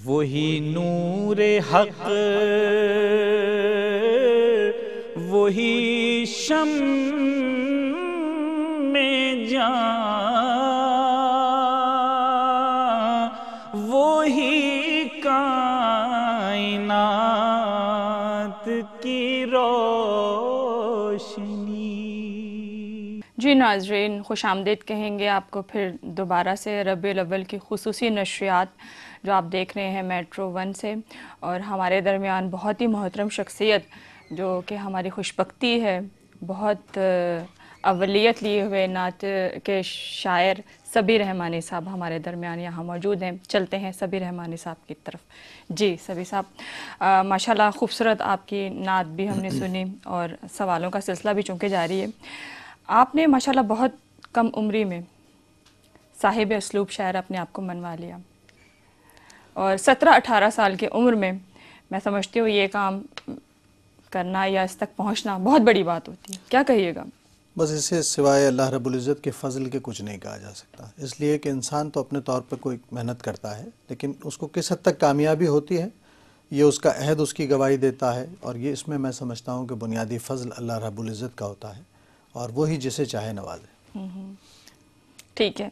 وہی نور حق، وہی شمع جاں، وہی کائنات کی روشنی۔ جی ناظرین، خوش آمدید کہیں گے آپ کو پھر دوبارہ سے ربیع الاول کی خصوصی نشریات جو آپ دیکھ رہے ہیں میٹرو 1 سے، اور ہمارے درمیان بہت ہی محترم شخصیت جو کہ ہماری خوش بختی ہے، بہت اولیت لیے ہوئے نعت کے شاعر صبی رحمانی صاحب ہمارے درمیان یہاں موجود ہیں۔ چلتے ہیں صبی رحمانی صاحب کی طرف۔ جی صبی صاحب، ماشاءاللہ خوبصورت آپ کی نعت بھی ہم نے سنی، اور سوالوں کا سلسلہ بھی چونکہ جاری ہے۔ آپ نے ماشاءاللہ بہت کم عمری میں صاحب اسلوب شاعر اپنے آپ کو منوا لیا، اور 17-18 سال کی عمر میں میں سمجھتی ہوں یہ کام کرنا یا اس تک پہنچنا بہت بڑی بات ہوتی ہے، کیا کہیے گا؟ بس اسے سوائے اللہ رب العزت کے فضل کے کچھ نہیں کہا جا سکتا، اس لیے کہ انسان تو اپنے طور پہ کوئی محنت کرتا ہے، لیکن اس کو کس حد تک کامیابی ہوتی ہے یہ اس کا عہد اس کی گواہی دیتا ہے، اور یہ اس میں سمجھتا ہوں کہ بنیادی فضل اللہ رب العزت کا ہوتا ہے، اور وہی جسے چاہے نوازے۔ ٹھیک ہے،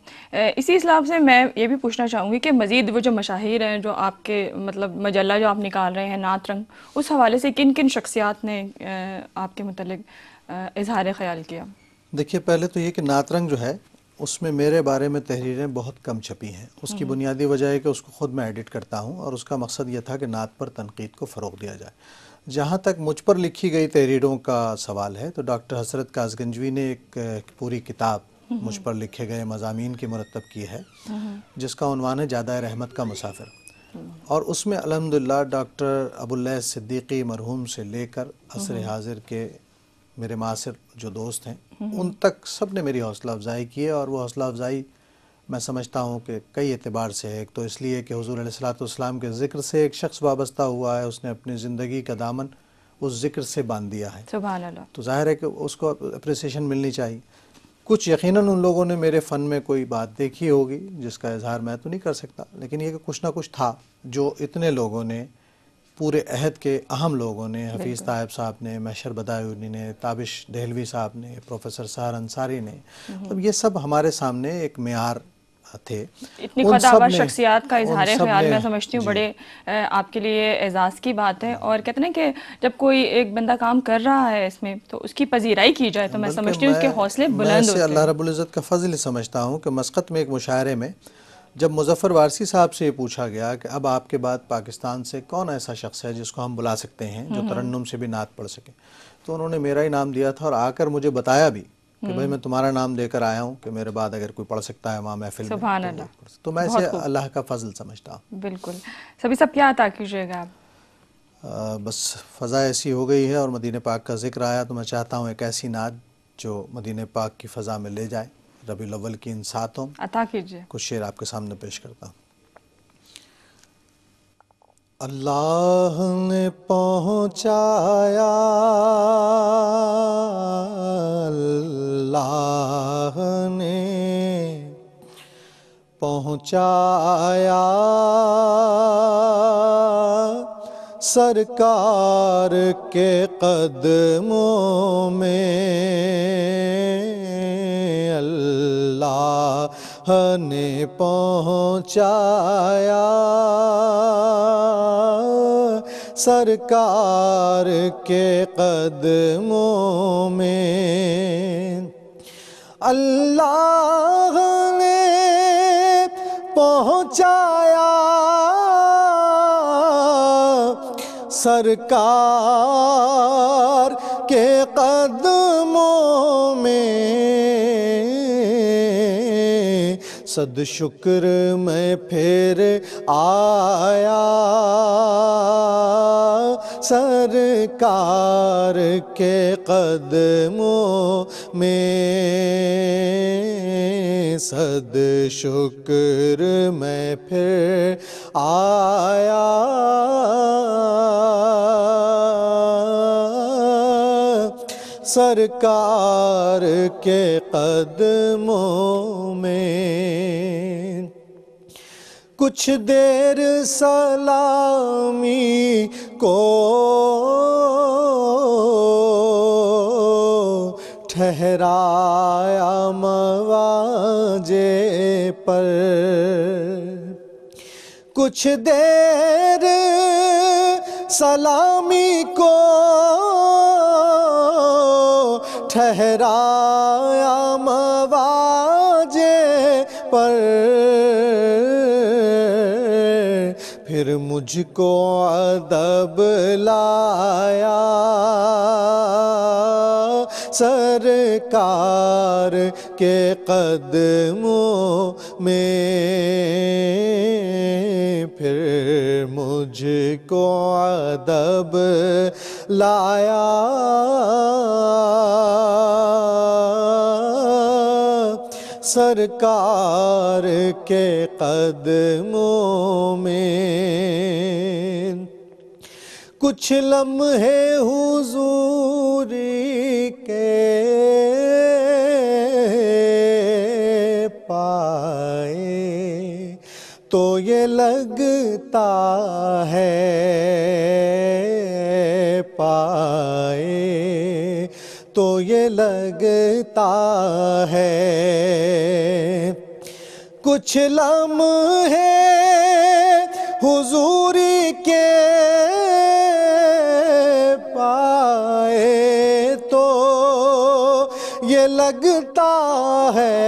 اسی اسلام سے میں یہ بھی پوچھنا چاہوں گی کہ مزید وہ جو مشاہیر ہیں جو آپ کے مطلب مجلہ جو آپ نکال رہے ہیں نعت رنگ، اس حوالے سے کن کن شخصیات نے آپ کے متعلق اظہار خیال کیا؟ دیکھیے، پہلے تو یہ کہ نعت رنگ جو ہے اس میں میرے بارے میں تحریریں بہت کم چھپی ہیں۔ اس کی بنیادی وجہ ہے کہ اس کو خود میں ایڈٹ کرتا ہوں، اور اس کا مقصد یہ تھا کہ نعت پر تنقید کو فروغ دیا جائے۔ جہاں تک مجھ پر لکھی گئی تحریروں کا سوال ہے تو ڈاکٹر حسرت کازگنجوی نے ایک پوری کتاب مجھ پر لکھے گئے مضامین کی مرتب کی ہے، جس کا عنوان ہے جادہ رحمت کا مسافر، اور اس میں الحمدللہ ڈاکٹر ابواللیث صدیقی مرحوم سے لے کر عصر حاضر کے میرے معاصر جو دوست ہیں ان تک سب نے میری حوصلہ افزائی کی ہے، اور وہ حوصلہ افزائی میں سمجھتا ہوں کہ کئی اعتبار سے ہے۔ ایک تو اس لیے کہ حضور علیہ السلام کے ذکر سے ایک شخص وابستہ ہوا ہے، اس نے اپنی زندگی کا دامن اس ذکر سے باندھ دیا ہے، سبحان اللہ۔ تو ظاہر ہے کہ اس کو اپریسیشن ملنی چاہیے۔ کچھ یقیناً ان لوگوں نے میرے فن میں کوئی بات دیکھی ہوگی جس کا اظہار میں تو نہیں کر سکتا، لیکن یہ کہ کچھ نہ کچھ تھا جو اتنے لوگوں نے، پورے عہد کے اہم لوگوں نے، حفیظ طائب صاحب نے، محشر بدایونی نے، تابش دہلوی صاحب نے، پروفیسر سحر انصاری نے، تو یہ سب ہمارے سامنے ایک معیار تھے۔ اتنی قداور شخصیات کا اظہار خیال میں سمجھتی ہوں بڑے آپ کے لیے اعزاز کی بات ہے، اور کہتے ہیں کہ جب کوئی ایک بندہ کام کر رہا ہے اس میں تو اس کی پذیرائی کی جائے، تو میں سمجھتی ہوں اس کے حوصلے بلند ہوتے ہیں۔ میں اسے اللہ رب العزت کا فضل سمجھتا ہوں کہ مسقط میں ایک مشاعرے میں جب مظفر وارثی صاحب سے یہ پوچھا گیا کہ اب آپ کے بعد پاکستان سے کون ایسا شخص ہے جس کو ہم بلا سکتے ہیں جو ترنم سے بھی نعت پڑھ سکے، تو انہوں نے میرا ہی نام دیا تھا، اور آ کر مجھے بتایا بھی کہ بھائی میں تمہارا نام دے کر آیا ہوں کہ میرے بعد اگر کوئی پڑھ سکتا ہے وہاں محفل میں، سبحان اللہ، تو میں اسے اللہ کا فضل سمجھتا ہوں۔ بالکل۔ سبھی سب کیا عطا کیجیے گا آپ؟ بس فضا ایسی ہو گئی ہے اور مدینہ پاک کا ذکر آیا تو میں چاہتا ہوں ایک ایسی نعت جو مدینہ پاک کی فضا میں لے جائے۔ ربیع الاول کی ان ساتوں عطا کیجیے۔ کچھ شعر آپ کے سامنے پیش کرتا ہوں۔ اللہ نے پہنچایا، اللہ نے پہنچایا، سرکار کے قدموں میں، اللہ نے پہنچایا، سرکار کے قدموں میں، اللہ نے پہنچایا، سرکار کے قدموں میں، صد شکر میں پھر آیا، سرکار کے قدموں میں، صد شکر میں پھر آیا، سرکار کے قدموں میں۔ کچھ دیر سلامی کو ٹھہرایا مواجے پر، کچھ دیر سلامی کو ٹھہرایا مواجے پر، پھر مجھ کو ادب لایا سرکار کے قدموں میں، پھر مجھ کو ادب لایا سرکار کے قدموں میں، کچھ لمحے حضوری کے پائے تو یہ لگتا ہے پائے تو یہ لگتا ہے، کچھ لمحے حضوری کے پائے تو یہ لگتا ہے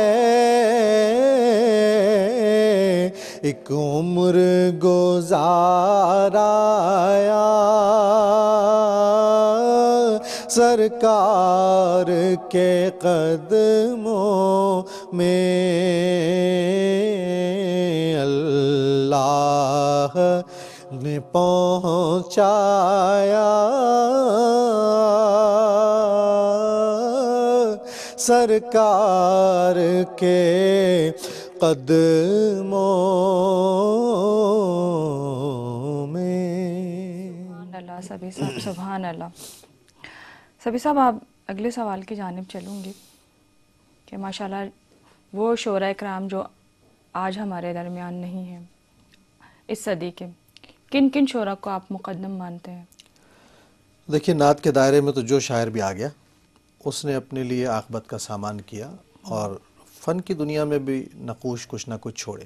ایک عمر گزارایا سرکار کے قدموں میں، اللہ نے پہنچایا سرکار کے قدموں میں۔ سبحان اللہ سبی صاحب، سبحان اللہ۔ سبی صاحب، آپ اگلے سوال کی جانب چلوں گی کہ ماشاءاللہ وہ شعراء کرام جو آج ہمارے درمیان نہیں ہیں اس صدی کے، کن کن شعراء کو آپ مقدم مانتے ہیں؟ دیکھیے، نعت کے دائرے میں تو جو شاعر بھی آ گیا اس نے اپنے لیے عاقبت کا سامان کیا، اور فن کی دنیا میں بھی نقوش کچھ نہ کچھ چھوڑے،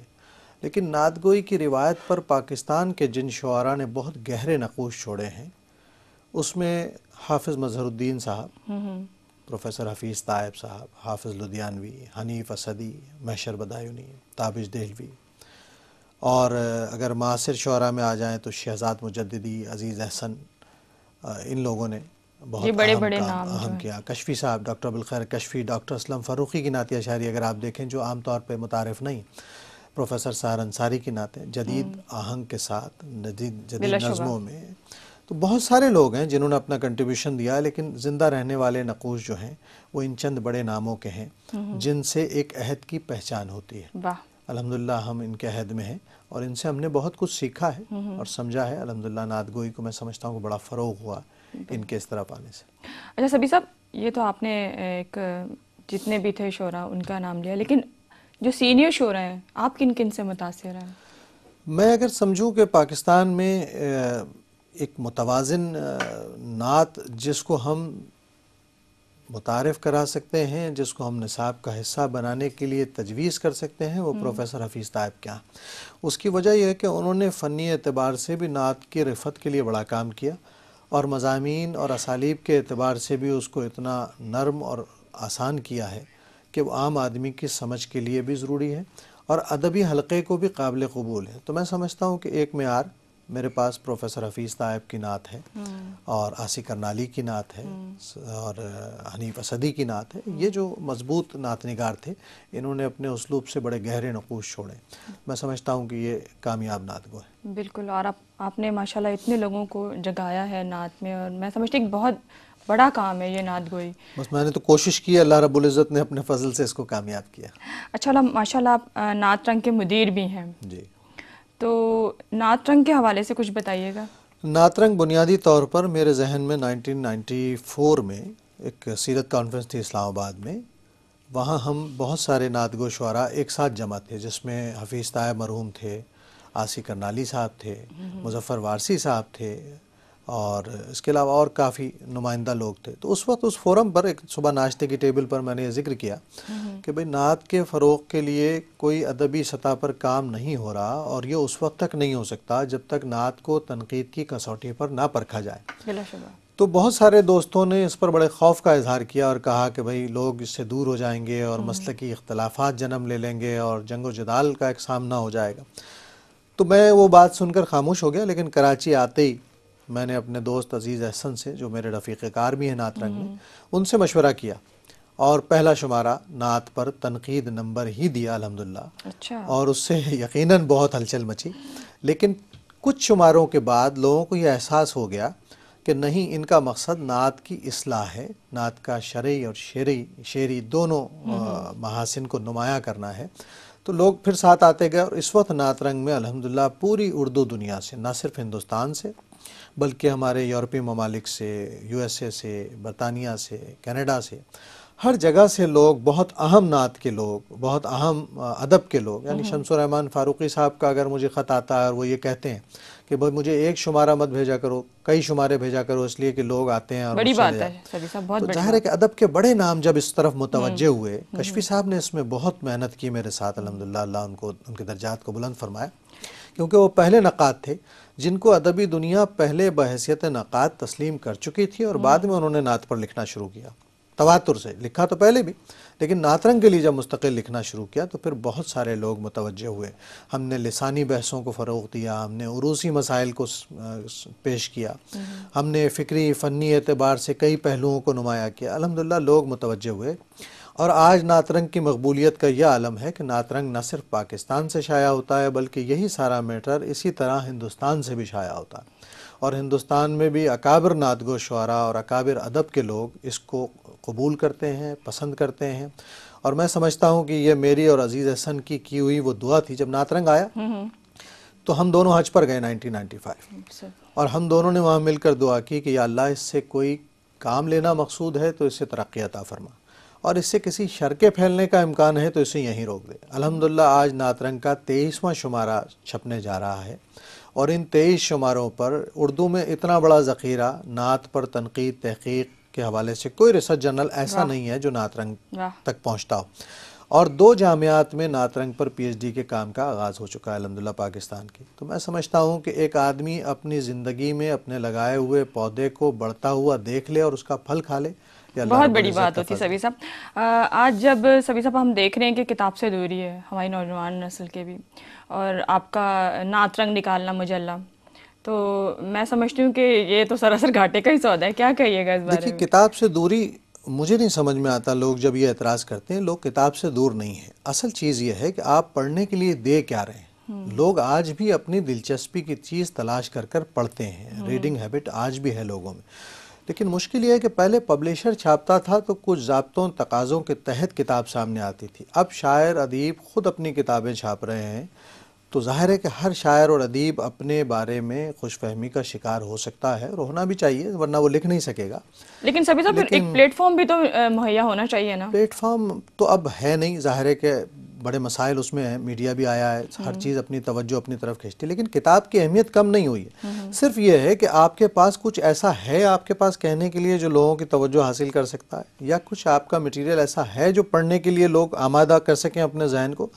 لیکن نعت گوئی کی روایت پر پاکستان کے جن شعراء نے بہت گہرے نقوش چھوڑے ہیں اس میں حافظ مظہر الدین صاحب، پروفیسر حفیظ طائب صاحب، حافظ لدھیانوی، حنیف اسدی، محشر بدایونی، تابش دہلوی، اور اگر معاصر شعراء میں آ جائیں تو شہزاد مجددی، عزیز احسن، ان لوگوں نے بہت بڑے اہم بڑے کام نام اہم کیا۔ کشفی صاحب، ڈاکٹر ابوالخیر کشفی، ڈاکٹر اسلم فاروقی کی نعتیہ شاعری اگر آپ دیکھیں جو عام طور پہ متعارف نہیں، پروفیسر سحر انصاری کی نعتیں جدید آہنگ کے ساتھ جدید بلا شبہ۔ نظموں میں، تو بہت سارے لوگ ہیں جنہوں نے اپنا کنٹریبیوشن دیا، لیکن زندہ رہنے والے نقوش جو ہیں وہ ان چند بڑے ناموں کے ہیں جن سے ایک عہد کی پہچان ہوتی ہے۔ واہ، الحمدللہ ہم ان کے عہد میں ہیں اور ان سے ہم نے بہت کچھ سیکھا ہے اور سمجھا ہے۔ الحمدللہ نعت گوئی کو میں سمجھتا ہوں کہ بڑا فروغ ہوا ان کے اس طرف آنے سے۔ اچھا سبی صاحب، یہ تو آپ نے ایک جتنے بھی تھے شعراء ان کا نام لیا، لیکن جو سینئر شعراء ہیں آپ کن کن سے متاثر ہیں؟ میں اگر سمجھوں کہ پاکستان میں ایک متوازن نعت جس کو ہم متعارف کرا سکتے ہیں، جس کو ہم نصاب کا حصہ بنانے کے لیے تجویز کر سکتے ہیں، وہ پروفیسر حفیظ طائب کے ہیں۔ اس کی وجہ یہ ہے کہ انہوں نے فنی اعتبار سے بھی نعت کی رفت کے لیے بڑا کام کیا، اور مضامین اور اسالیب کے اعتبار سے بھی اس کو اتنا نرم اور آسان کیا ہے کہ وہ عام آدمی کی سمجھ کے لیے بھی ضروری ہے اور ادبی حلقے کو بھی قابل قبول ہے۔ تو میں سمجھتا ہوں کہ ایک معیار میرے پاس پروفیسر حفیظ طائب کی نعت ہے، اور آسی کرنالی کی نعت ہے، اور حنیف اسدی کی نعت ہے۔ یہ جو مضبوط نعت نگار تھے انہوں نے اپنے اسلوب سے بڑے گہرے نقوش چھوڑے۔ میں سمجھتا ہوں کہ یہ کامیاب نعت گو ہے۔ بالکل، اور آپ نے ماشاءاللہ اتنے لوگوں کو جگایا ہے نعت میں، اور میں سمجھتی ہوں کہ بہت بڑا کام ہے یہ نعت گوئی۔ بس میں نے تو کوشش کی، اللہ رب العزت نے اپنے فضل سے اس کو کامیاب کیا۔ اچھا، ماشاءاللہ آپ نعت رنگ کے مدیر بھی ہیں، جی، تو نعت رنگ کے حوالے سے کچھ بتائیے گا۔ نعت رنگ بنیادی طور پر میرے ذہن میں 1994 میں ایک سیرت کانفرنس تھی اسلام آباد میں، وہاں ہم بہت سارے نعت گو شعراء ایک ساتھ جمع تھے، جس میں حفیظ طائب مرحوم تھے، آسی کرنالی صاحب تھے، مظفر وارسی صاحب تھے، اور اس کے علاوہ اور کافی نمائندہ لوگ تھے. تو اس وقت اس فورم پر ایک صبح ناشتے کی ٹیبل پر میں نے یہ ذکر کیا کہ بھئی نعت کے فروغ کے لیے کوئی ادبی سطح پر کام نہیں ہو رہا، اور یہ اس وقت تک نہیں ہو سکتا جب تک نعت کو تنقید کی کسوٹی پر نہ پرکھا جائے. بلا شبہ. تو بہت سارے دوستوں نے اس پر بڑے خوف کا اظہار کیا اور کہا کہ بھئی لوگ اس سے دور ہو جائیں گے اور مسلکی اختلافات جنم لے لیں گے اور جنگ و جدال کا ایک سامنا ہو جائے گا. تو میں وہ بات سن کر خاموش ہو گیا، لیکن کراچی آتے ہی میں نے اپنے دوست عزیز احسن سے، جو میرے رفیق کار بھی ہیں نعت رنگ میں، ان سے مشورہ کیا اور پہلا شمارہ نعت پر تنقید نمبر ہی دیا الحمدللہ. اچھا. اور اس سے یقیناً بہت ہلچل مچی، لیکن کچھ شماروں کے بعد لوگوں کو یہ احساس ہو گیا کہ نہیں، ان کا مقصد نعت کی اصلاح ہے، نعت کا شرعی اور شعری دونوں محاسن کو نمایاں کرنا ہے. تو لوگ پھر ساتھ آتے گئے، اور اس وقت نعت رنگ میں الحمدللہ پوری اردو دنیا سے، نہ صرف ہندوستان سے بلکہ ہمارے یورپی ممالک سے، یو ایس اے سے، برطانیہ سے، کینیڈا سے، ہر جگہ سے لوگ، بہت اہم نعت کے لوگ، بہت اہم ادب کے لوگ، یعنی شمس الرحمن فاروقی صاحب کا اگر مجھے خط آتا ہے اور وہ یہ کہتے ہیں کہ بھائی مجھے ایک شمارہ مت بھیجا کرو، کئی شمارے بھیجا کرو، اس لیے کہ لوگ آتے ہیں اور بڑی مجھ سے بات لے ہے جاتے سبھی صاحب، ہیں. بہت تو بڑی ظاہر ہے کہ ادب کے بڑے نام جب اس طرف متوجہ ہوئے، کشفی صاحب نے اس میں بہت محنت کی میرے ساتھ الحمدللہ، اللہ ان کے درجات کو بلند فرمائے، کیونکہ وہ پہلے نقاد تھے جن کو ادبی دنیا پہلے بحیثیت نقاد تسلیم کر چکی تھی، اور بعد میں انہوں نے نعت پر لکھنا شروع کیا. تواتر سے لکھا تو پہلے بھی، لیکن نعت رنگ کے لیے جب مستقل لکھنا شروع کیا تو پھر بہت سارے لوگ متوجہ ہوئے. ہم نے لسانی بحثوں کو فروغ دیا، ہم نے عروسی مسائل کو پیش کیا، ہم نے فکری فنی اعتبار سے کئی پہلوؤں کو نمایاں کیا. الحمدللہ لوگ متوجہ ہوئے، اور آج نعت رنگ کی مقبولیت کا یہ عالم ہے کہ نعت رنگ نہ صرف پاکستان سے شائع ہوتا ہے بلکہ یہی سارا میٹر اسی طرح ہندوستان سے بھی شائع ہوتا ہے، اور ہندوستان میں بھی اکابر نعت گو شعراء اور اکابر ادب کے لوگ اس کو قبول کرتے ہیں، پسند کرتے ہیں. اور میں سمجھتا ہوں کہ یہ میری اور عزیز احسن کی ہوئی وہ دعا تھی. جب نعت رنگ آیا تو ہم دونوں حج پر گئے 1995، اور ہم دونوں نے وہاں مل کر دعا کی کہ یا اللہ، اس سے کوئی کام لینا مقصود ہے تو اس سے ترقی عطا فرما، اور اس سے کسی شر کے پھیلنے کا امکان ہے تو اسے یہیں روک دے. الحمدللہ آج نعت رنگ کا 23واں شمارہ چھپنے جا رہا ہے، اور ان 23 شماروں پر اردو میں اتنا بڑا ذخیرہ نعت پر تنقید تحقیق کے حوالے سے کوئی ریسرچ جرنل ایسا نہیں ہے جو نعت رنگ تک پہنچتا ہو. اور 2 جامعات میں نعت رنگ پر پی ایچ ڈی کے کام کا آغاز ہو چکا ہے الحمدللہ پاکستان کی. تو میں سمجھتا ہوں کہ ایک آدمی اپنی زندگی میں اپنے لگائے ہوئے پودے کو بڑھتا ہوا دیکھ لے اور اس کا پھل کھا لے، بہت بڑی بات ہوتی سبھی صاحب. آج جب سبھی صاحب ہم دیکھ رہے ہیں کہ کتاب سے دوری ہے ہماری نوجوان نسل کے بھی، اور آپ کا نعت رنگ نکالنا مجلہ، تو میں سمجھتی ہوں کہ یہ تو سراسر گھاٹے کا ہی سودا ہے. کیا کہیے گا اس بارے میں؟ دیکھیے، کتاب سے دوری مجھے نہیں سمجھ میں آتا. لوگ جب یہ اعتراض کرتے ہیں، لوگ کتاب سے دور نہیں ہیں. اصل چیز یہ ہے کہ آپ پڑھنے کے لیے دے کیا رہے ہیں. لوگ آج بھی اپنی دلچسپی کی چیز تلاش کر کر پڑھتے ہیں، ریڈنگ ہیبٹ آج بھی ہے لوگوں میں. لیکن مشکل یہ ہے کہ پہلے پبلیشر چھاپتا تھا تو کچھ ضابطوں تقاضوں کے تحت کتاب سامنے آتی تھی. اب شاعر ادیب خود اپنی کتابیں چھاپ رہے ہیں، تو ظاہر ہے کہ ہر شاعر اور ادیب اپنے بارے میں خوش فہمی کا شکار ہو سکتا ہے، ہونا بھی چاہیے، ورنہ وہ لکھ نہیں سکے گا. لیکن سبھی صاحب ایک پلیٹ فارم بھی تو مہیا ہونا چاہیے نا. پلیٹ فارم تو اب ہے نہیں، ظاہر ہے کہ بڑے مسائل اس میں ہیں، میڈیا بھی آیا ہے، ہر چیز اپنی توجہ اپنی طرف کھینچتی ہے، لیکن کتاب کی اہمیت کم نہیں ہوئی ہے. صرف یہ ہے کہ آپ کے پاس کچھ ایسا ہے آپ کے پاس کہنے کے لیے جو لوگوں کی توجہ حاصل کر سکتا ہے، یا کچھ آپ کا مٹیریل ایسا ہے جو پڑھنے کے لیے لوگ آمادہ کر سکیں اپنے ذہن کو.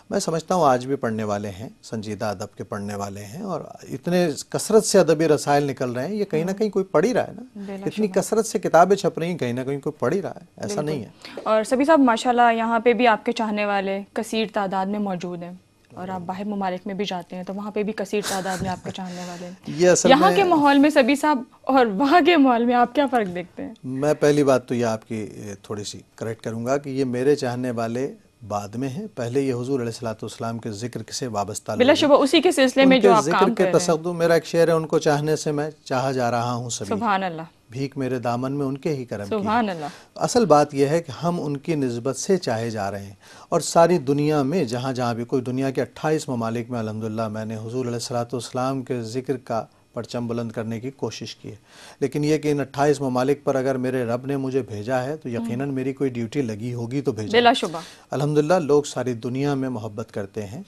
میں سمجھتا ہوں آج بھی پڑھنے والے ہیں، سنجیدہ ادب کے پڑھنے والے ہیں، اور اتنے کثرت سے ادبی رسائل نکل رہے ہیں، یہ کہیں نہ کہیں کوئی پڑھ ہی رہا ہے نا. اتنی کثرت سے کتابیں چھپ رہی ہیں، کہیں نہ کہیں کوئی پڑھ ہی رہا ہے، ایسا نہیں ہے. اور سبھی صاحب ماشاءاللہ یہاں پہ بھی آپ کے چاہنے والے کثیر تعداد میں موجود ہیں، اور آپ باہر ممالک میں بھی جاتے ہیں تو وہاں پہ بھی کثیر تعداد میں آپ کے چاہنے والے ہیں. یہاں کے ماحول میں سبھی صاحب اور وہاں کے ماحول میں آپ کیا فرق دیکھتے ہیں؟ میں پہلی بات تو یہ آپ کی تھوڑی سی کریکٹ کروں گا کہ یہ میرے چاہنے والے بعد میں ہیں، پہلے یہ حضور علیہ السلام کے ذکر سے وابستہ لوگ ہیں. بلا شبہ اسی کے سلسلے میں جو آپ کام کر رہے ہیں. ذکر کے تصدق، میرا ایک شعر ہے، ان کو چاہنے سے میں چاہا جا رہا ہوں سبھی، سبحان اللہ، بھیک میرے دامن میں ان کے ہی کرم کی. سبحان اللہ. اصل بات یہ ہے کہ ہم ان کی نسبت سے چاہے جا رہے ہیں، اور ساری دنیا میں جہاں جہاں بھی، کوئی دنیا کے 28 ممالک میں الحمدللہ میں نے حضور علیہ السلام کے ذکر کا پرچم بلند کرنے کی کوشش کی ہے. لیکن یہ کہ ان 28 ممالک پر اگر میرے رب نے مجھے بھیجا ہے تو یقیناً میری کوئی ڈیوٹی لگی ہوگی تو بھیجا. بلا شبہ الحمدللہ لوگ ساری دنیا میں محبت کرتے ہیں،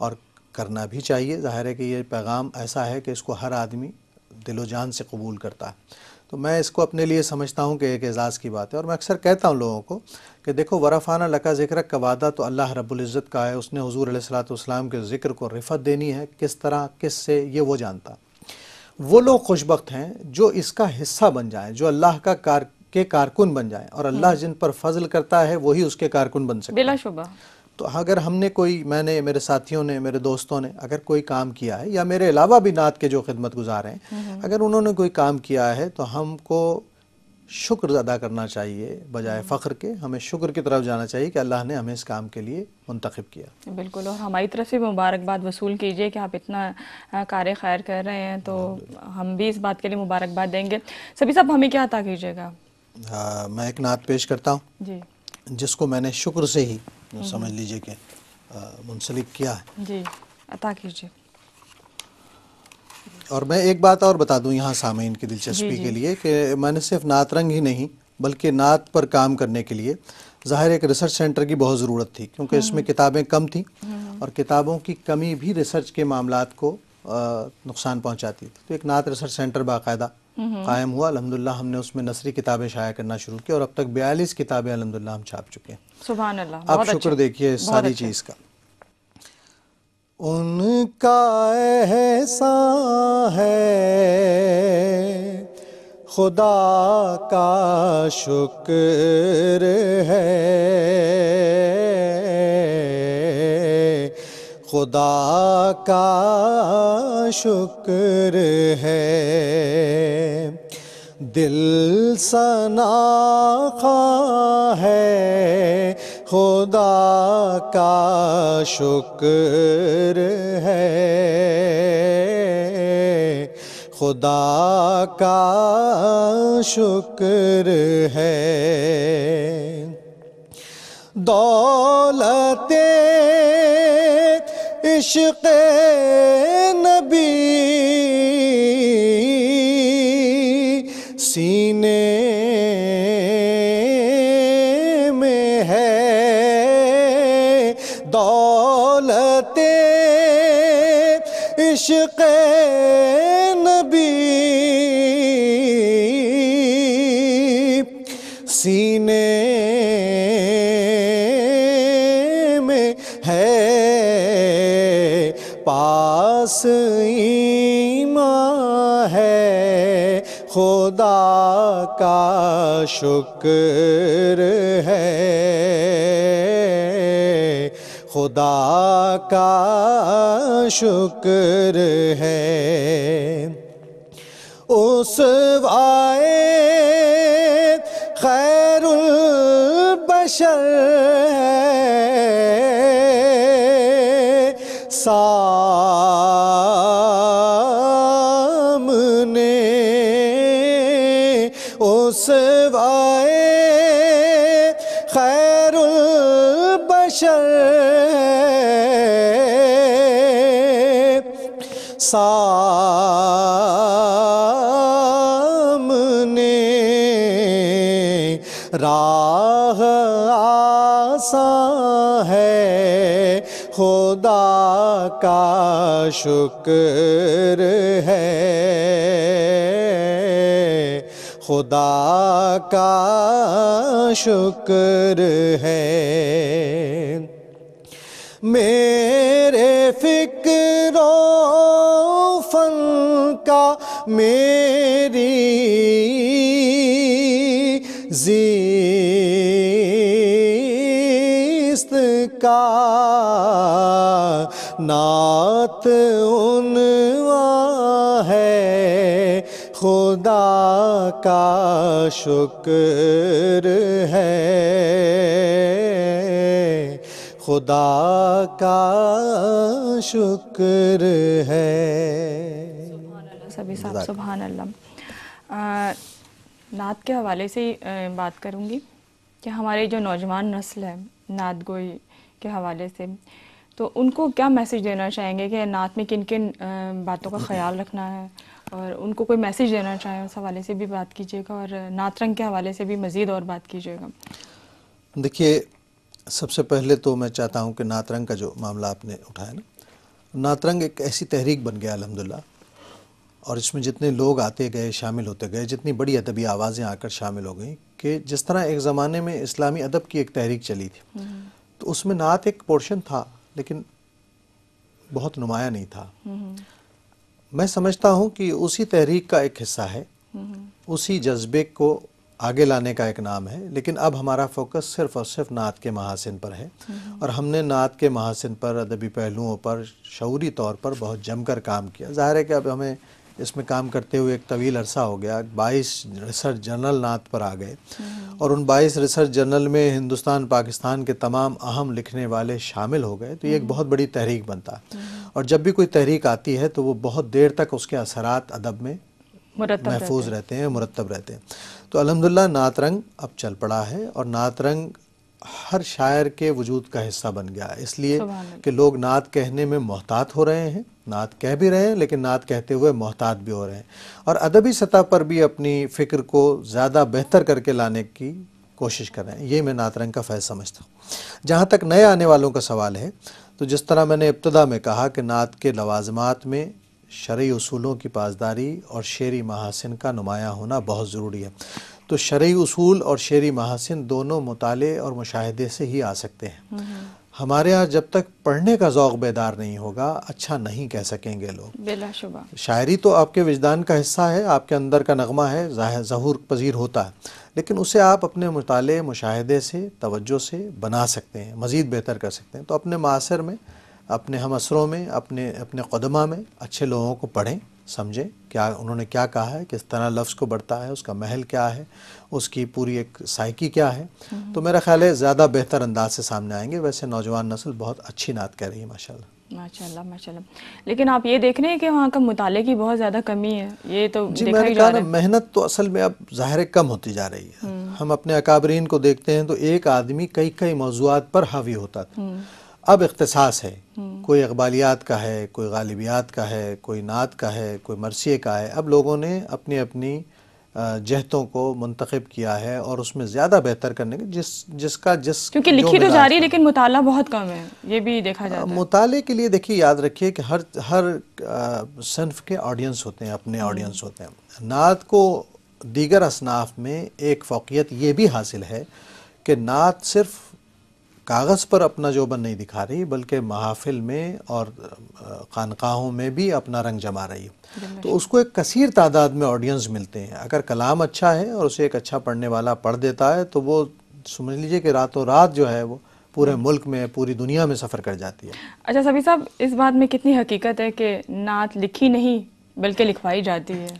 اور کرنا بھی چاہیے. ظاہر ہے کہ یہ پیغام ایسا ہے کہ اس کو ہر آدمی دل و جان سے قبول کرتا ہے. تو میں اس کو اپنے لیے سمجھتا ہوں کہ ایک اعزاز کی بات ہے. اور میں اکثر کہتا ہوں لوگوں کو کہ دیکھو ورفعنا لک ذکرک کا وعدہ تو اللہ رب العزت کا ہے. اس نے حضور علیہ الصلوۃ والسلام کے ذکر کو رفعت دینی ہے. کس طرح، کس سے، یہ وہ جانتا. وہ لوگ خوش بخت ہیں جو اس کا حصہ بن جائیں، جو اللہ کا کارکن بن جائیں. اور اللہ جن پر فضل کرتا ہے وہی اس کے کارکن بن سکتے ہیں بلا شبہ. تو اگر ہم نے میں نے، میرے ساتھیوں نے، میرے دوستوں نے اگر کوئی کام کیا ہے، یا میرے علاوہ بھی نعت کے جو خدمت گزار ہیں، اگر انہوں نے کوئی کام کیا ہے تو ہم کو شکر ادا کرنا چاہیے. بجائے فخر کے ہمیں شکر کی طرف جانا چاہیے کہ اللہ نے ہمیں اس کام کے لیے منتخب کیا. بالکل. اور ہماری طرف سے مبارکباد وصول کیجئے کہ آپ اتنا کار خیر کر رہے ہیں، تو ہم بھی اس بات کے لیے مبارکباد دیں گے. سبھی صاحب ہمیں کیا عطا کیجئے گا؟ میں ایک نعت پیش کرتا ہوں جی، جس کو میں نے شکر سے ہی سمجھ لیجئے کہ منسلک کیا ہے. جی عطا کیجئے. اور میں ایک بات اور بتا دوں یہاں سامعین کی دلچسپی کے لیے کہ میں نے صرف نعت رنگ ہی نہیں بلکہ نعت پر کام کرنے کے لیے ظاہر ایک ریسرچ سینٹر کی بہت ضرورت تھی، کیونکہ اس میں کتابیں کم تھیں اور کتابوں کی کمی بھی ریسرچ کے معاملات کو نقصان پہنچاتی تھی. تو ایک نعت ریسرچ سینٹر باقاعدہ قائم ہوا. الحمدللہ ہم نے اس میں نثری کتابیں شائع کرنا شروع کی اور اب تک 42 کتابیں الحمدللہ ہم چھاپ چکے ہیں. سبحان اللہ. آپ شکر دیکھیے اس ساری چیز کا. ان کا احسان ہے خدا کا شکر ہے، خدا کا شکر ہے. دل ثنا خواہ ہے خدا کا شکر ہے، خدا کا شکر ہے. دولت عشق نبی سینے میں ہے، دولت عشق نبی سینے میں ہے. پاس ایمان ہے خدا کا شکر ہے، خدا کا شکر ہے. اس وائے خیر البشر سامنے، اس وائے خیر البشر سامنے. راہ آسان ہے خدا کا شکر ہے، خدا کا شکر ہے. میرے فکر و فن کا میری زیست کا نعت عنوان ہے خدا کا شکر ہے، خدا کا شکر ہے. سبھی صاحب سبحان اللہ. نعت کے حوالے سے ہی بات کروں گی کہ ہمارے جو نوجوان نسل ہے نعت گوئی کے حوالے سے، تو ان کو کیا میسیج دینا چاہیں گے کہ نعت میں کن کن باتوں کا خیال رکھنا ہے، اور ان کو کوئی میسیج دینا چاہیں اس حوالے سے بھی بات کیجیے گا، اور نعت رنگ کے حوالے سے بھی مزید اور بات کیجیے گا. دیکھیے، سب سے پہلے تو میں چاہتا ہوں کہ نعت رنگ کا جو معاملہ آپ نے اٹھایا نا، نعت رنگ ایک ایسی تحریک بن گیا الحمدللہ، اور اس میں جتنے لوگ آتے گئے شامل ہوتے گئے، جتنی بڑی ادبی آوازیں آ کر شامل ہو گئیں، کہ جس طرح ایک زمانے میں اسلامی ادب کی ایک تحریک چلی تھی تو اس میں نعت ایک پورشن تھا لیکن بہت نمایاں نہیں تھا۔ میں سمجھتا ہوں کہ اسی تحریک کا ایک حصہ ہے، اسی جذبے کو آگے لانے کا ایک نام ہے، لیکن اب ہمارا فوکس صرف اور صرف نعت کے محاسن پر ہے، اور ہم نے نعت کے محاسن پر، ادبی پہلوؤں پر شعوری طور پر بہت جم کر کام کیا۔ ظاہر ہے کہ اب ہمیں اس میں کام کرتے ہوئے ایک طویل عرصہ ہو گیا، 22 ریسرچ جرنل نعت پر آ گئے، اور ان 22 ریسرچ جرنل میں ہندوستان پاکستان کے تمام اہم لکھنے والے شامل ہو گئے، تو یہ ایک بہت بڑی تحریک بنتا ہے، اور جب بھی کوئی تحریک آتی ہے تو وہ بہت دیر تک اس کے اثرات ادب میں محفوظ رہتے ہیں، مرتب رہتے ہیں۔ تو الحمدللہ نعت رنگ اب چل پڑا ہے، اور نعت رنگ ہر شاعر کے وجود کا حصہ بن گیا ہے، اس لیے کہ لوگ نعت کہنے میں محتاط ہو رہے ہیں، نعت کہہ بھی رہے ہیں لیکن نعت کہتے ہوئے محتاط بھی ہو رہے ہیں، اور ادبی سطح پر بھی اپنی فکر کو زیادہ بہتر کر کے لانے کی کوشش کر رہے ہیں۔ یہ میں نعت رنگ کا فیض سمجھتا ہوں۔ جہاں تک نئے آنے والوں کا سوال ہے، تو جس طرح میں نے ابتدا میں کہا کہ نعت کے لوازمات میں شرعی اصولوں کی پاسداری اور شعری محاسن کا نمایاں ہونا بہت ضروری ہے، تو شرعی اصول اور شعری محاسن دونوں مطالعے اور مشاہدے سے ہی آ سکتے ہیں۔ ہمارے ہاں جب تک پڑھنے کا ذوق بیدار نہیں ہوگا، اچھا نہیں کہہ سکیں گے لوگ۔ بلا شبہ شاعری تو آپ کے وجدان کا حصہ ہے، آپ کے اندر کا نغمہ ہے، ظہور پذیر ہوتا ہے، لیکن اسے آپ اپنے مطالعے مشاہدے سے، توجہ سے بنا سکتے ہیں، مزید بہتر کر سکتے ہیں۔ تو اپنے معاصر میں، اپنے ہم عصروں میں، اپنے قدماء میں اچھے لوگوں کو پڑھیں، سمجھیں کیا انہوں نے کیا کہا ہے، کس طرح لفظ کو بڑھتا ہے، اس کا محل کیا ہے، اس کی پوری ایک سائیکی کیا ہے، تو میرا خیال ہے زیادہ بہتر انداز سے سامنے آئیں گے۔ ویسے نوجوان نسل بہت اچھی نعت کہہ رہی ہے ماشاءاللہ۔ ماشاءاللہ ماشاءاللہ، لیکن آپ یہ دیکھ رہے ہیں کہ وہاں کا مطالعے کی بہت زیادہ کمی ہے، یہ تو جی دیکھا میں نے ہی کہا جا نا، رہا ہے۔ محنت تو اصل میں اب ظاہر کم ہوتی جا رہی ہے۔ ہم اپنے اکابرین کو دیکھتے ہیں تو ایک آدمی کئی موضوعات پر حاوی ہوتا تھا، اب اختصاص ہے، کوئی اقبالیات کا ہے، کوئی غالبیات کا ہے، کوئی نعت کا ہے، کوئی مرثیے کا ہے۔ اب لوگوں نے اپنی اپنی جہتوں کو منتخب کیا ہے، اور اس میں زیادہ بہتر کرنے کے جس کیونکہ لکھی تو جا رہی ہے لیکن مطالعہ بہت کم ہے، یہ بھی دیکھا جاتا ہے۔ مطالعے کے لیے دیکھیے، یاد رکھیے کہ ہر صنف کے آڈینس ہوتے ہیں، اپنے آڈینس ہوتے ہیں۔ نعت کو دیگر اصناف میں ایک فوقیت یہ بھی حاصل ہے کہ نعت صرف کاغذ پر اپنا جوبن نہیں دکھا رہی، بلکہ محافل میں اور خانقاہوں میں بھی اپنا رنگ جما رہی ہے، تو اس کو ایک کثیر تعداد میں آڈینس ملتے ہیں۔ اگر کلام اچھا ہے اور اسے ایک اچھا پڑھنے والا پڑھ دیتا ہے تو وہ سمجھ لیجئے کہ راتوں رات جو ہے وہ پورے ملک میں، پوری دنیا میں سفر کر جاتی ہے۔ اچھا صبی صاحب، اس بات میں کتنی حقیقت ہے کہ نعت لکھی نہیں بلکہ لکھوائی جاتی ہے؟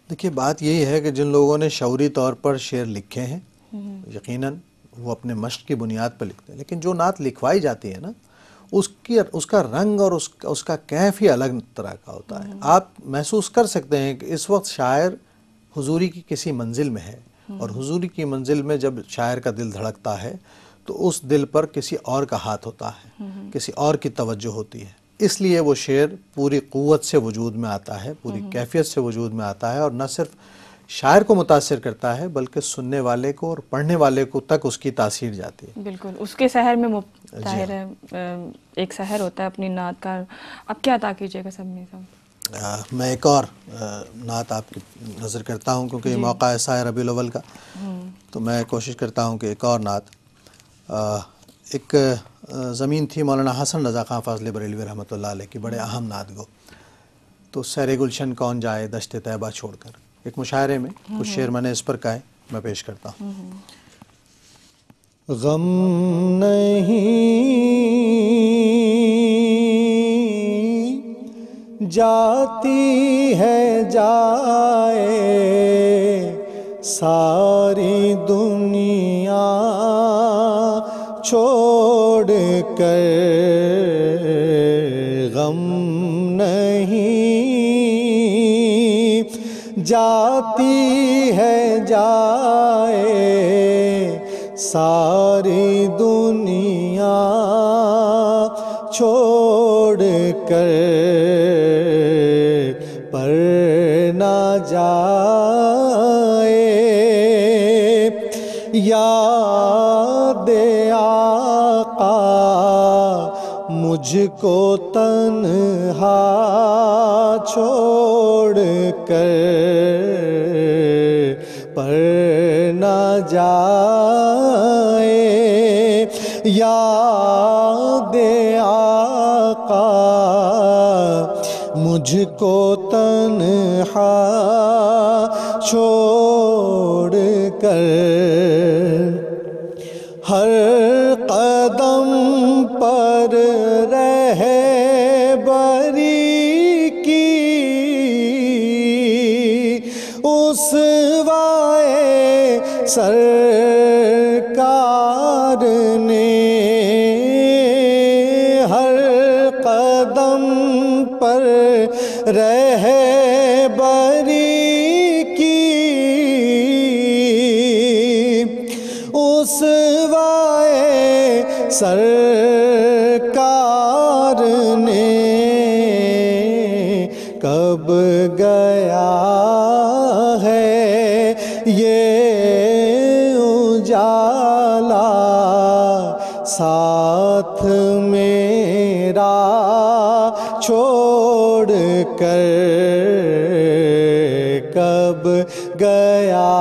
دیکھیے بات یہی ہے کہ جن لوگوں نے شعوری طور پر شعر لکھے ہیں، یقیناً وہ اپنے مشق کی بنیاد پر لکھتے ہیں، لیکن جو نعت لکھوائی جاتی ہے نا، اس کا رنگ اور اس کا کیف ہی الگ طرح کا ہوتا ہے۔ آپ محسوس کر سکتے ہیں کہ اس وقت شاعر حضوری کی کسی منزل میں ہے، اور حضوری کی منزل میں جب شاعر کا دل دھڑکتا ہے تو اس دل پر کسی اور کا ہاتھ ہوتا ہے، کسی اور کی توجہ ہوتی ہے، اس لیے وہ شعر پوری قوت سے وجود میں آتا ہے، پوری کیفیت سے وجود میں آتا ہے، اور نہ صرف شاعر کو متاثر کرتا ہے بلکہ سننے والے کو اور پڑھنے والے کو تک اس کی تاثیر جاتی ہے۔ بالکل، اس کے سحر میں ظاہر ہے ایک سحر ہوتا ہے اپنی نعت کا۔ اب کیا عطا کیجیے گا سبمی صاحب؟ میں ایک اور نعت آپ کی نظر کرتا ہوں، کیونکہ یہ موقع ایسا ہے ربیع الاول کا، تو میں کوشش کرتا ہوں کہ ایک اور نعت، ایک زمین تھی مولانا حسن رضا خان فاضل بریلوی رحمۃ اللہ علیہ کی، بڑے اہم نعت گو، تو سیر گلشن کون جائے دشت طیبہ چھوڑ کر، ایک مشاعرے میں کچھ شعر میں نے اس پر کہے، میں پیش کرتا ہوں۔ غم نہیں جاتی ہے جائے ساری دنیا چھوڑ کر، غم نہیں جاتی ہے جائے ساری دنیا چھوڑ کر، پر نہ جائے یاد آقا مجھ مجھ کو تنہا چھوڑ کر پر نہ جائے، یاد آقا مجھ کو تنہا چھوڑ کر، ہر قدم پر رہبری کی اسوائے سرکار نے، ہر قدم پر رہبری کی اسوائے سرکار نے، کب گیا ہے یہ اجالا ساتھ میرا چھوڑ کر، کب گیا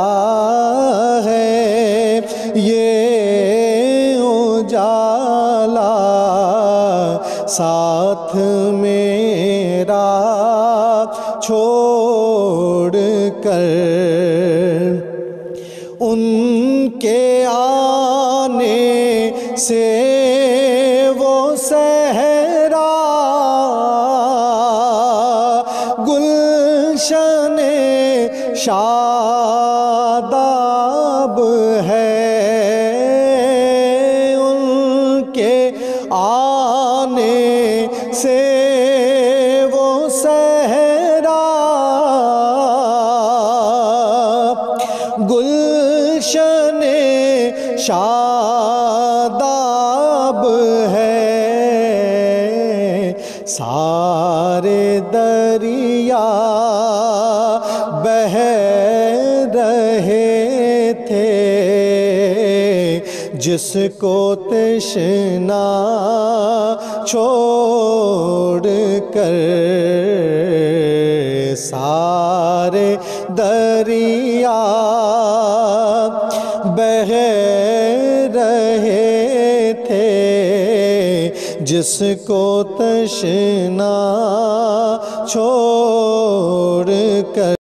ہے یہ اجالا ساتھ میرا چھوڑ کر، ان کے آنے سے وہ صحرا گلشن شاداب ہے، ان کے آنے سے وہ صحرا گلشن شاداب ہے، سارے دریا بہہ رہے تھے، جس کو تشنا چھوڑ کر، سارے دریا بہہ رہے تھے، جس کو تشنا چھوڑ کر۔